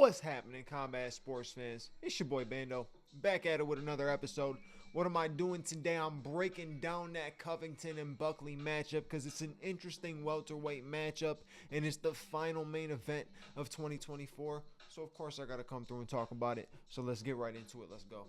What's happening, combat sports fans? It's your boy Bando, back at it with another episode. What am I doing today? I'm breaking down that Covington and Buckley matchup because it's an interesting welterweight matchup and it's the final main event of 2024. So of course I gotta come through and talk about it. So let's get right into it. Let's go.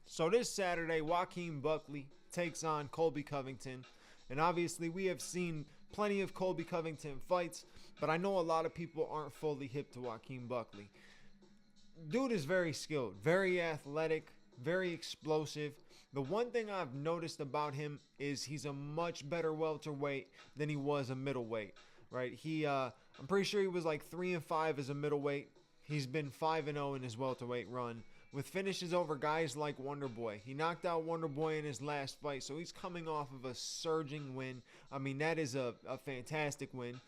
So this Saturday, Joaquin Buckley takes on Colby Covington. And obviously we have seen plenty of Colby Covington fights, but I know a lot of people aren't fully hip to Joaquin Buckley. Dude is very skilled, very athletic, very explosive. The one thing I've noticed about him is he's a much better welterweight than he was a middleweight, right? I'm pretty sure he was like 3-5 as a middleweight. He's been 5-0 in his welterweight run, with finishes over guys like Wonderboy. He knocked out Wonderboy in his last fight, so he's coming off of a surging win. I mean, that is a fantastic win.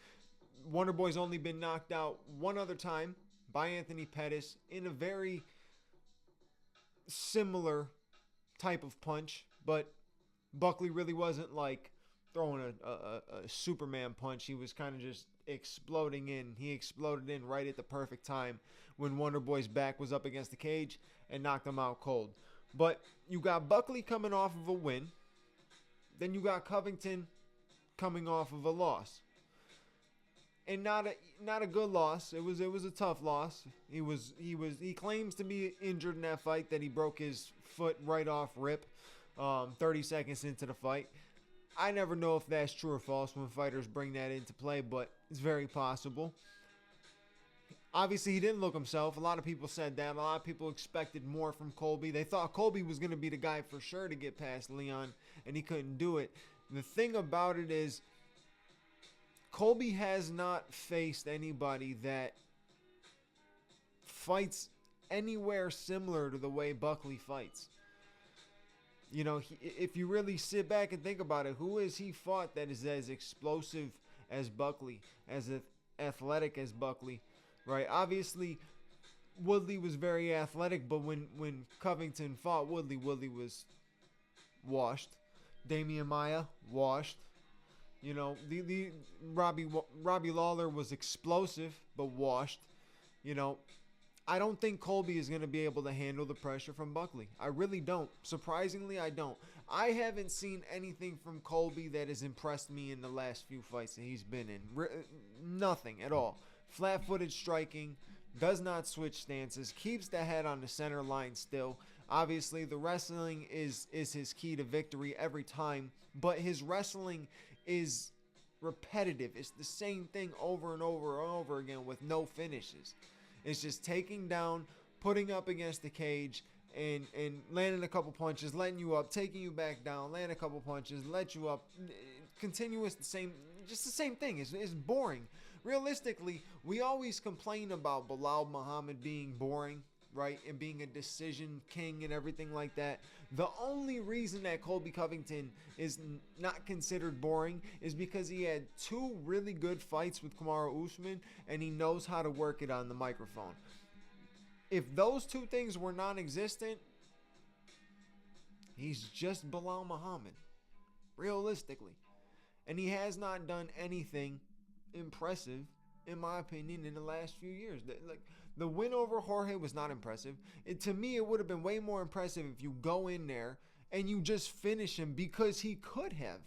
Wonderboy's only been knocked out one other time by Anthony Pettis in a very similar type of punch, but Buckley really wasn't like throwing a Superman punch. He was kind of just exploding in. He exploded in right at the perfect time when Wonderboy's back was up against the cage and knocked him out cold. But you got Buckley coming off of a win. Then you got Covington coming off of a loss. And not a good loss. It was a tough loss. He claims to be injured in that fight, that he broke his foot right off rip 30 seconds into the fight. I never know if that's true or false when fighters bring that into play, but it's very possible. Obviously, he didn't look himself. A lot of people said that. A lot of people expected more from Colby. They thought Colby was going to be the guy for sure to get past Leon, and he couldn't do it. The thing about it is, Colby has not faced anybody that fights anywhere similar to the way Buckley fights. You know, if you really sit back and think about it, who has he fought that is as explosive as Buckley, as athletic as Buckley, right? Obviously, Woodley was very athletic, but when Covington fought Woodley was washed. Damian Maia, washed. You know, the Robbie Lawler was explosive, but washed. You know, I don't think Colby is going to be able to handle the pressure from Buckley. I really don't. Surprisingly, I don't. I haven't seen anything from Colby that has impressed me in the last few fights that he's been in. Nothing at all. Flat-footed striking, does not switch stances, keeps the head on the center line still. Obviously, the wrestling is his key to victory every time, but his wrestling is repetitive. It's the same thing over and over and over again with no finishes. It's just taking down, putting up against the cage, and landing a couple punches, letting you up, taking you back down, landing a couple punches, let you up. Continuous, the same thing. It's boring. Realistically, we always complain about Bilal Muhammad being boring, right, and being a decision king and everything like that. The only reason that Colby Covington is not considered boring is because he had two really good fights with Kamaru Usman, and he knows how to work it on the microphone. If those two things were non-existent, he's just Bilal Muhammad, realistically. And he has not done anything impressive, in my opinion, in the last few years. The win over Jorge was not impressive. To me, it would have been way more impressive if you go in there and you just finish him, because he could have.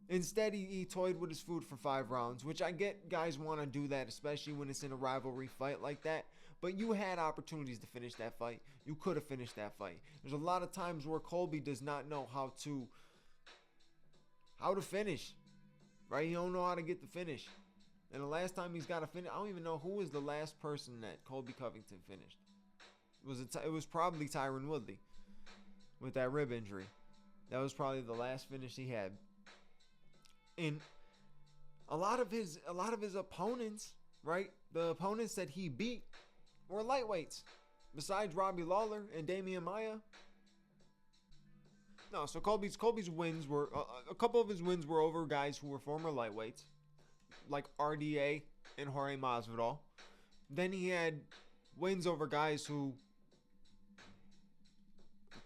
Instead, he toyed with his food for 5 rounds, which I get guys want to do that, especially when it's in a rivalry fight like that. But you had opportunities to finish that fight. You could have finished that fight. There's a lot of times where Colby does not know how to finish, right? He don't know how to get the finish. And the last time he's got to finish, I don't even know who was the last person that Colby Covington finished. It was probably Tyron Woodley with that rib injury. That was probably the last finish he had. And a lot of his opponents, right? The opponents that he beat were lightweights. Besides Robbie Lawler and Damian Maia. No, so Colby's wins were a couple of his wins were over guys who were former lightweights, like RDA and Jorge Masvidal. Then he had wins over guys who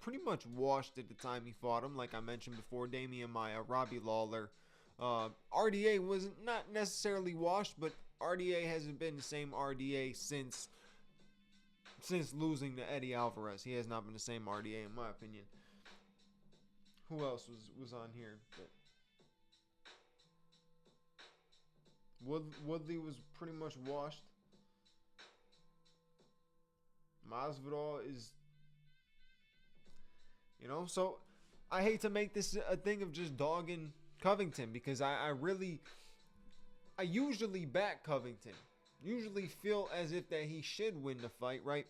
pretty much washed at the time he fought him. Like I mentioned before, Damian Maia, Robbie Lawler. RDA was not necessarily washed, but RDA hasn't been the same RDA since losing to Eddie Alvarez. He has not been the same RDA in my opinion. Who else was on here? Woodley was pretty much washed. Masvidal is, so I hate to make this a thing of just dogging Covington because I usually back Covington. Usually feel as if that he should win the fight, right?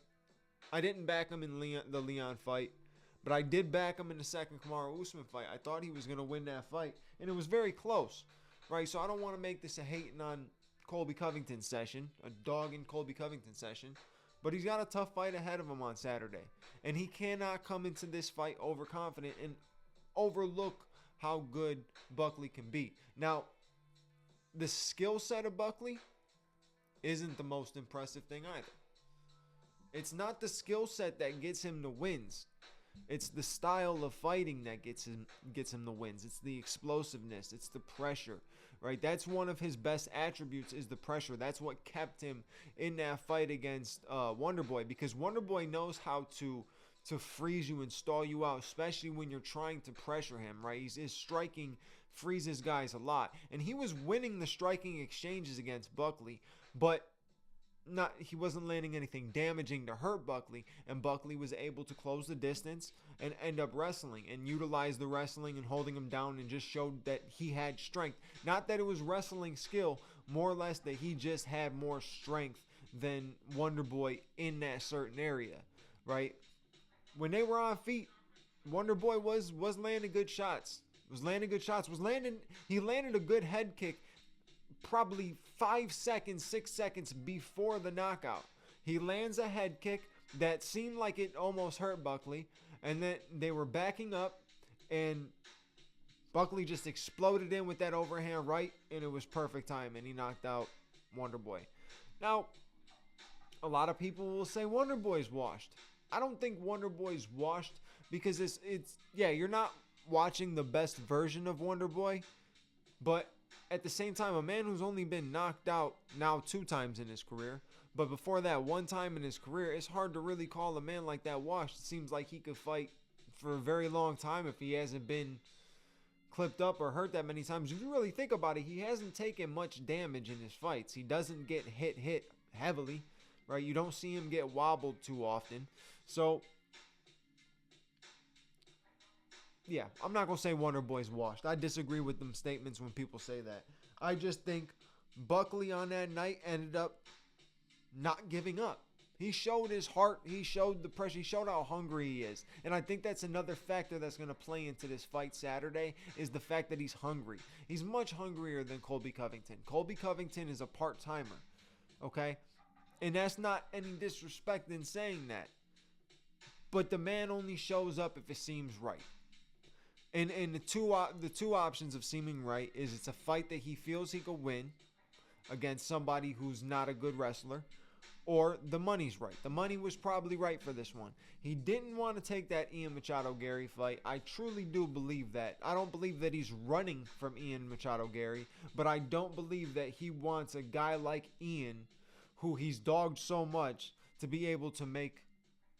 I didn't back him in the Leon fight, but I did back him in the second Kamaru Usman fight. I thought he was going to win that fight, and it was very close, right? So I don't want to make this a hating on Colby Covington session, a dogging Colby Covington session, but he's got a tough fight ahead of him on Saturday, and he cannot come into this fight overconfident and overlook how good Buckley can be. Now, the skill set of Buckley isn't the most impressive thing either. It's not the skill set that gets him the wins. It's the style of fighting that gets him the wins. It's the explosiveness. It's the pressure, right? That's one of his best attributes is the pressure. That's what kept him in that fight against Wonderboy, because Wonderboy knows how to freeze you and stall you out, especially when you're trying to pressure him, right? His striking freezes guys a lot. And he was winning the striking exchanges against Buckley, but he wasn't landing anything damaging to hurt Buckley, and Buckley was able to close the distance and end up wrestling and utilize the wrestling and holding him down, and just showed that he had strength. Not that it was wrestling skill, more or less that he just had more strength than Wonderboy in that certain area, right? When they were on feet, Wonderboy was landing good shots. He landed a good head kick probably 5 seconds, 6 seconds before the knockout. He lands a head kick that seemed like it almost hurt Buckley, and then they were backing up, and Buckley just exploded in with that overhand right, and it was perfect time, and he knocked out Wonderboy. Now, a lot of people will say Wonderboy's washed. I don't think Wonderboy's washed because it's you're not watching the best version of Wonderboy, but at the same time, a man who's only been knocked out now 2 times in his career, but before that 1 time in his career, it's hard to really call a man like that washed. It seems like he could fight for a very long time if he hasn't been clipped up or hurt that many times. If you really think about it, he hasn't taken much damage in his fights. He doesn't get hit heavily, right? You don't see him get wobbled too often. So, yeah, I'm not going to say Wonderboy's washed. I disagree with them statements when people say that. I just think Buckley on that night ended up not giving up. He showed his heart. He showed the pressure. He showed how hungry he is. And I think that's another factor that's going to play into this fight Saturday is the fact that he's hungry. He's much hungrier than Colby Covington. Colby Covington is a part-timer, okay? And that's not any disrespect in saying that. But the man only shows up if it seems right. And the two options of seeming right is it's a fight that he feels he could win against somebody who's not a good wrestler, or the money's right. The money was probably right for this one. He didn't want to take that Ian Machado-Gary fight. I truly do believe that. I don't believe that he's running from Ian Machado-Gary, but I don't believe that he wants a guy like Ian, who he's dogged so much, to be able to make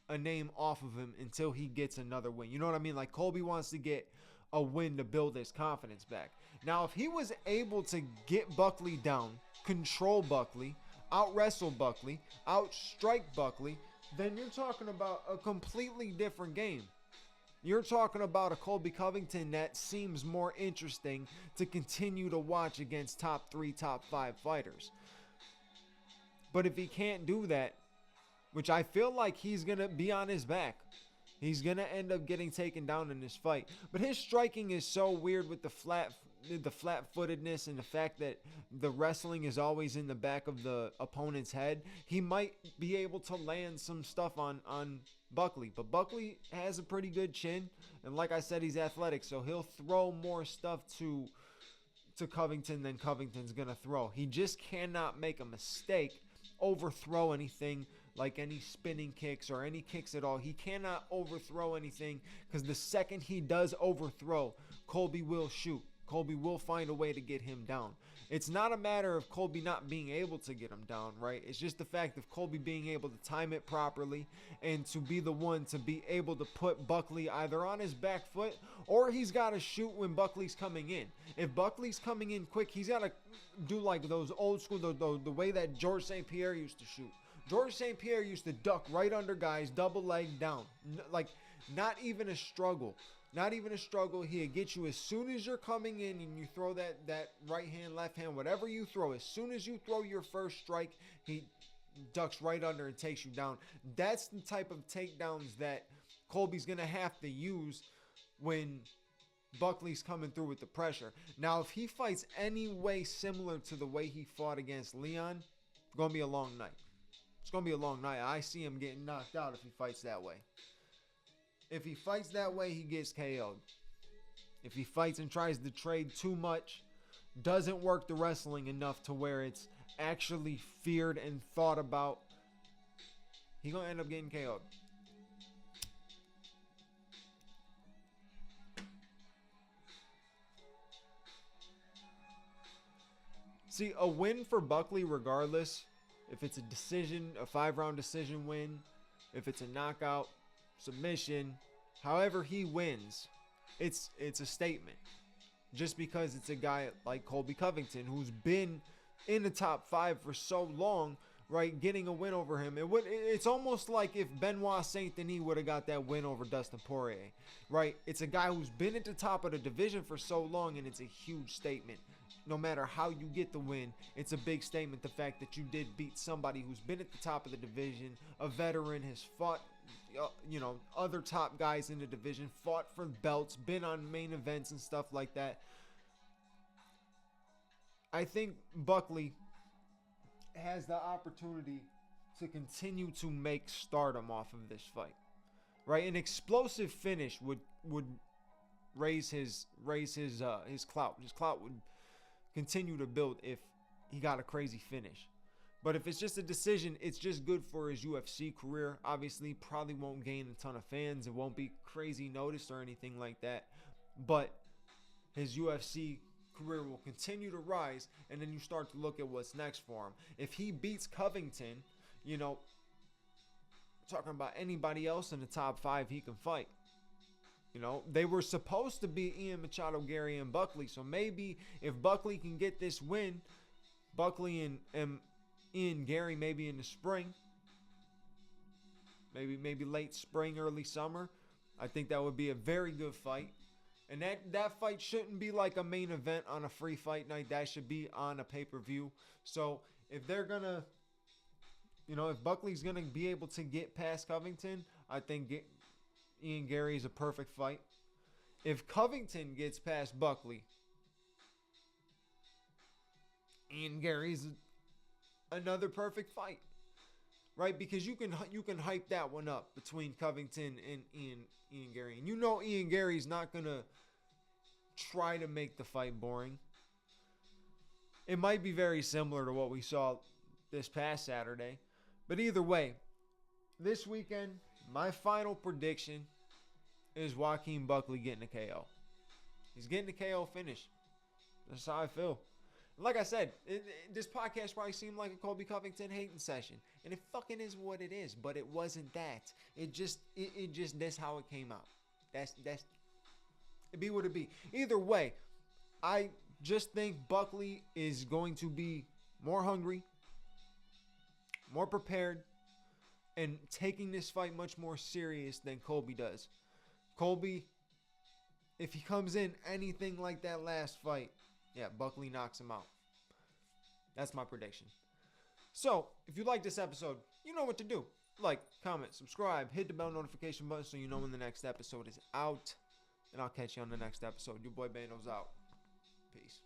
a name off of him until he gets another win. You know what I mean? Like Colby wants to get a win to build his confidence back. Now, if he was able to get Buckley down, control Buckley, out-wrestle Buckley, out-strike Buckley, then you're talking about a completely different game. You're talking about a Colby Covington that seems more interesting to continue to watch against top 3, top 5 fighters. But if he can't do that, which I feel like he's going to be on his back, he's going to end up getting taken down in this fight. But his striking is so weird with the flat-footedness and the fact that the wrestling is always in the back of the opponent's head. He might be able to land some stuff on Buckley. But Buckley has a pretty good chin. And like I said, he's athletic. So he'll throw more stuff to Covington than Covington's going to throw. He just cannot make a mistake, overthrow anything like any spinning kicks or any kicks at all. He cannot overthrow anything, because the second he does overthrow, Colby will shoot. Colby will find a way to get him down. It's not a matter of Colby not being able to get him down, right? It's just the fact of Colby being able to time it properly and to be the one to be able to put Buckley either on his back foot, or he's got to shoot when Buckley's coming in. If Buckley's coming in quick, he's got to do like those old school, the way that Georges St-Pierre used to shoot. Georges St-Pierre used to duck right under guys, double leg down. Like, not even a struggle. Not even a struggle. He'll get you as soon as you're coming in and you throw that right hand, left hand, whatever you throw. As soon as you throw your first strike, he ducks right under and takes you down. That's the type of takedowns that Colby's going to have to use when Buckley's coming through with the pressure. Now, if he fights any way similar to the way he fought against Leon, it's going to be a long night. It's going to be a long night. I see him getting knocked out if he fights that way. If he fights that way, he gets KO'd. If he fights and tries to trade too much, doesn't work the wrestling enough to where it's actually feared and thought about, he's going to end up getting KO'd. See, a win for Buckley regardless, if it's a decision, a 5-round decision win, if it's a knockout, submission, however he wins, it's a statement. Just because it's a guy like Colby Covington, who's been in the top 5 for so long, right, getting a win over him. It's almost like if Benoit Saint Denis would have got that win over Dustin Poirier, right? It's a guy who's been at the top of the division for so long, and it's a huge statement. No matter how you get the win, it's a big statement. The fact that you did beat somebody who's been at the top of the division, a veteran, has fought other top guys in the division, fought for belts, been on main events and stuff like that. I think Buckley has the opportunity to continue to make stardom off of this fight, right? An explosive finish would raise his clout. His clout would continue to build if he got a crazy finish. But if it's just a decision, it's just good for his UFC career. Obviously, probably won't gain a ton of fans. It won't be crazy noticed or anything like that. But his UFC career will continue to rise, and then you start to look at what's next for him. If he beats Covington, talking about anybody else in the top 5 he can fight. They were supposed to be Ian Machado, Gary, and Buckley. So maybe if Buckley can get this win, Buckley and Ian Gary maybe in the spring, maybe late spring, early summer, I think that would be a very good fight. And that fight shouldn't be like a main event on a free fight night. That should be on a pay-per-view. So if they're gonna, if Buckley's gonna be able to get past Covington, I think Ian Gary is a perfect fight. If Covington gets past Buckley, Ian Gary's another perfect fight, right? Because you can hype that one up between Covington and Ian Gary, and Ian Gary's not gonna try to make the fight boring. It might be very similar to what we saw this past Saturday, but either way, this weekend, my final prediction is Joaquin Buckley getting a KO. He's getting a KO finish. That's how I feel. Like I said, this podcast probably seemed like a Colby Covington hating session, and it fucking is what it is. But it wasn't that. It just that's how it came out. That's it be what it be. Either way, I just think Buckley is going to be more hungry, more prepared, and taking this fight much more serious than Colby does. Colby, if he comes in anything like that last fight, yeah, Buckley knocks him out. That's my prediction. So, if you like this episode, you know what to do. Like, comment, subscribe, hit the bell notification button so you know when the next episode is out. And I'll catch you on the next episode. Your boy Bano's out. Peace.